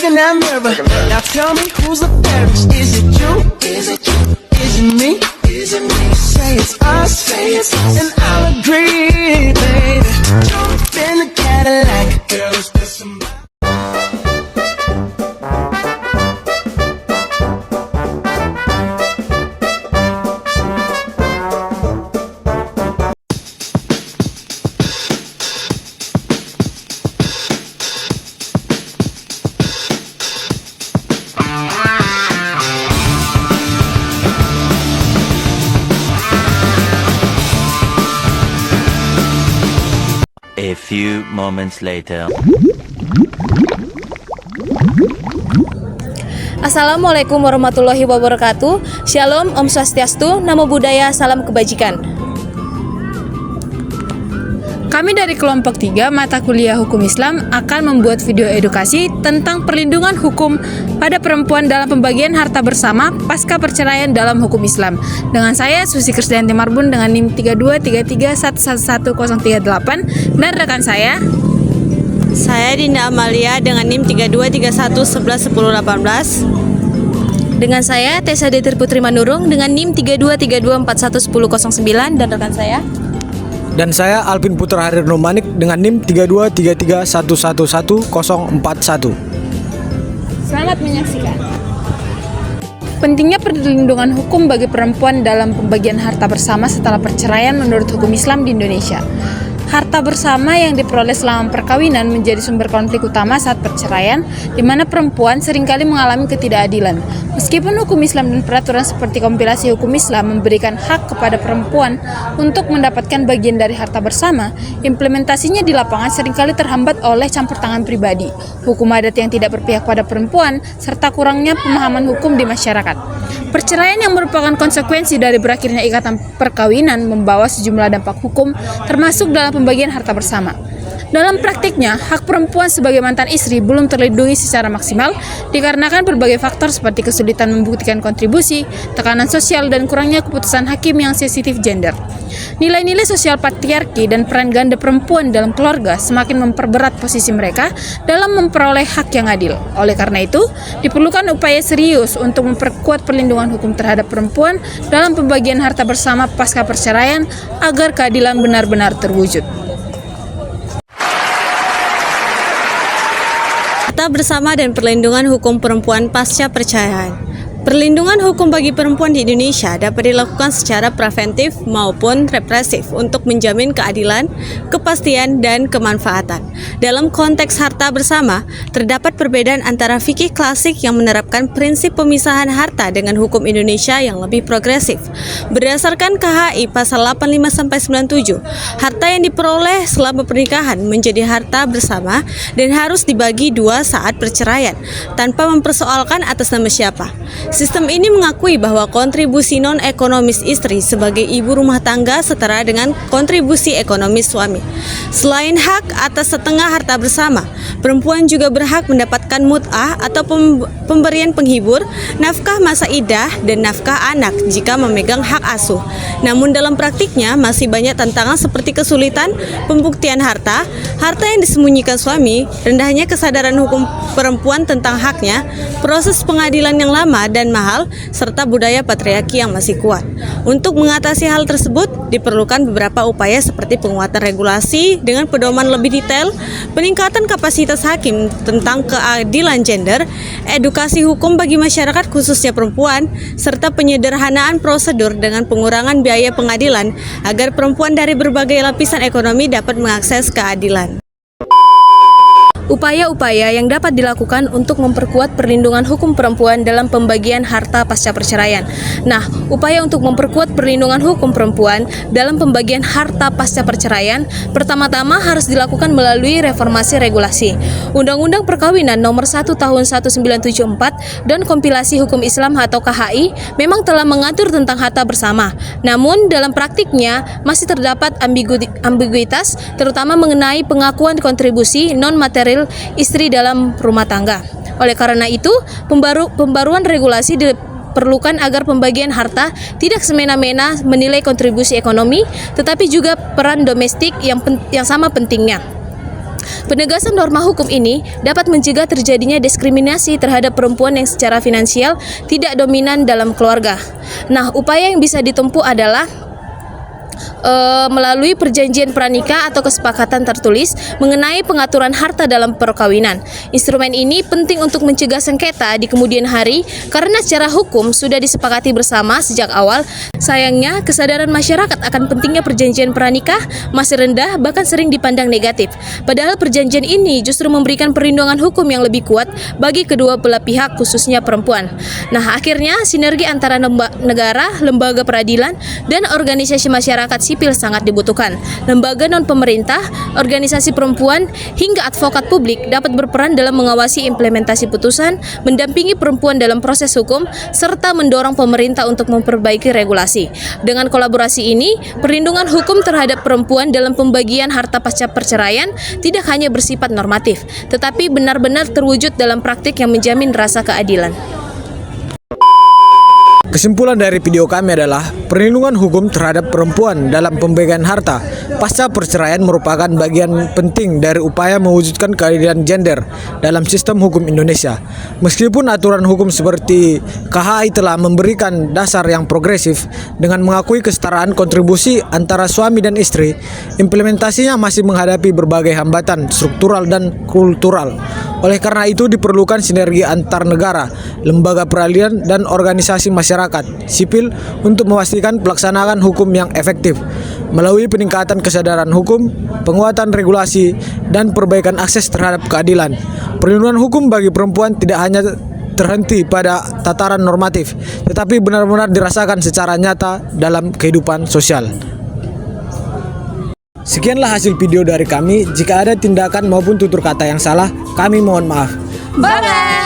in that mirror. Now tell me who's the fairest? Is it you? Is it you? Is it me? Is it me? Say it's us, and I'll agree, baby. Jump in the Cadillac, girl, is this somebody? A few moments later. Assalamualaikum warahmatullahi wabarakatuh. Shalom, Om Swastiastu, Namo Buddhaya, Salam Kebajikan. Kami dari kelompok 3 mata kuliah Hukum Islam akan membuat video edukasi tentang perlindungan hukum pada perempuan dalam pembagian harta bersama pasca perceraian dalam hukum Islam. Dengan saya Susi Krisdayanti Marbun dengan NIM 3233111038 dan rekan saya Dinda Amalia dengan NIM 3231111018. Dengan saya Tessa Detir Putri Manurung dengan NIM 3232411009 dan rekan saya. Dan saya Alvin Putra Harirno Manik dengan NIM 3233111041. Selamat menyaksikan. Pentingnya perlindungan hukum bagi perempuan dalam pembagian harta bersama setelah perceraian menurut hukum Islam di Indonesia. Harta bersama yang diperoleh selama perkawinan menjadi sumber konflik utama saat perceraian, di mana perempuan seringkali mengalami ketidakadilan. Meskipun hukum Islam dan peraturan seperti kompilasi hukum Islam memberikan hak kepada perempuan untuk mendapatkan bagian dari harta bersama, implementasinya di lapangan seringkali terhambat oleh campur tangan pribadi, hukum adat yang tidak berpihak pada perempuan, serta kurangnya pemahaman hukum di masyarakat. Perceraian yang merupakan konsekuensi dari berakhirnya ikatan perkawinan membawa sejumlah dampak hukum, termasuk dalam pembagian harta bersama. Dalam praktiknya, hak perempuan sebagai mantan istri belum terlindungi secara maksimal dikarenakan berbagai faktor seperti kesulitan membuktikan kontribusi, tekanan sosial, dan kurangnya keputusan hakim yang sensitif gender. Nilai-nilai sosial patriarki dan peran ganda perempuan dalam keluarga semakin memperberat posisi mereka dalam memperoleh hak yang adil. Oleh karena itu, diperlukan upaya serius untuk memperkuat perlindungan hukum terhadap perempuan dalam pembagian harta bersama pasca perceraian agar keadilan benar-benar terwujud. Harta bersama dan perlindungan hukum perempuan pasca perceraian. Perlindungan hukum bagi perempuan di Indonesia dapat dilakukan secara preventif maupun represif untuk menjamin keadilan, kepastian, dan kemanfaatan. Dalam konteks harta bersama, terdapat perbedaan antara fikih klasik yang menerapkan prinsip pemisahan harta dengan hukum Indonesia yang lebih progresif. Berdasarkan KHI pasal 85-97, harta yang diperoleh selama pernikahan menjadi harta bersama dan harus dibagi dua saat perceraian, tanpa mempersoalkan atas nama siapa. Sistem ini mengakui bahwa kontribusi non-ekonomis istri sebagai ibu rumah tangga setara dengan kontribusi ekonomis suami. Selain hak atas setengah harta bersama, perempuan juga berhak mendapatkan mut'ah atau pemberian penghibur, nafkah masa iddah, dan nafkah anak jika memegang hak asuh. Namun dalam praktiknya masih banyak tantangan seperti kesulitan pembuktian harta yang disembunyikan suami, rendahnya kesadaran hukum perempuan tentang haknya, proses pengadilan yang lama dan mahal, serta budaya patriarki yang masih kuat. Untuk mengatasi hal tersebut, diperlukan beberapa upaya seperti penguatan regulasi dengan pedoman lebih detail, peningkatan kapasitas hakim tentang keadilan gender, edukasi hukum bagi masyarakat khususnya perempuan, serta penyederhanaan prosedur dengan pengurangan biaya pengadilan agar perempuan dari berbagai lapisan ekonomi dapat mengakses keadilan. Upaya-upaya yang dapat dilakukan untuk memperkuat perlindungan hukum perempuan dalam pembagian harta pasca perceraian. Nah, upaya untuk memperkuat perlindungan hukum perempuan dalam pembagian harta pasca perceraian pertama-tama harus dilakukan melalui reformasi regulasi. Undang-Undang Perkawinan Nomor 1 Tahun 1974 dan Kompilasi Hukum Islam atau KHI memang telah mengatur tentang harta bersama. Namun, dalam praktiknya masih terdapat ambiguitas terutama mengenai pengakuan kontribusi non-material istri dalam rumah tangga. Oleh karena itu, pembaruan regulasi diperlukan agar pembagian harta tidak semena-mena menilai kontribusi ekonomi, tetapi juga peran domestik yang sama pentingnya. Penegasan norma hukum ini dapat mencegah terjadinya diskriminasi terhadap perempuan yang secara finansial tidak dominan dalam keluarga. Nah, upaya yang bisa ditempuh adalah melalui perjanjian pranikah atau kesepakatan tertulis mengenai pengaturan harta dalam perkawinan. Instrumen ini penting untuk mencegah sengketa di kemudian hari karena secara hukum sudah disepakati bersama sejak awal. Sayangnya, kesadaran masyarakat akan pentingnya perjanjian pranikah masih rendah, bahkan sering dipandang negatif. Padahal perjanjian ini justru memberikan perlindungan hukum yang lebih kuat bagi kedua belah pihak, khususnya perempuan. Nah, akhirnya sinergi antara negara, lembaga peradilan, dan organisasi masyarakat sipil sangat dibutuhkan. Lembaga non-pemerintah, organisasi perempuan, hingga advokat publik dapat berperan dalam mengawasi implementasi putusan, mendampingi perempuan dalam proses hukum, serta mendorong pemerintah untuk memperbaiki regulasi. Dengan kolaborasi ini, perlindungan hukum terhadap perempuan dalam pembagian harta pasca perceraian tidak hanya bersifat normatif, tetapi benar-benar terwujud dalam praktik yang menjamin rasa keadilan. Kesimpulan dari video kami adalah perlindungan hukum terhadap perempuan dalam pembagian harta pasca perceraian merupakan bagian penting dari upaya mewujudkan keadilan gender dalam sistem hukum Indonesia. Meskipun aturan hukum seperti KHI telah memberikan dasar yang progresif dengan mengakui kesetaraan kontribusi antara suami dan istri, implementasinya masih menghadapi berbagai hambatan struktural dan kultural. Oleh karena itu diperlukan sinergi antar negara, lembaga peradilan, dan organisasi masyarakat sipil untuk memastikan pelaksanaan hukum yang efektif melalui peningkatan kesadaran hukum, penguatan regulasi, dan perbaikan akses terhadap keadilan. Perlindungan hukum bagi perempuan tidak hanya terhenti pada tataran normatif, tetapi benar-benar dirasakan secara nyata dalam kehidupan sosial. Sekianlah hasil video dari kami. Jika ada tindakan maupun tutur kata yang salah, kami mohon maaf. Bye!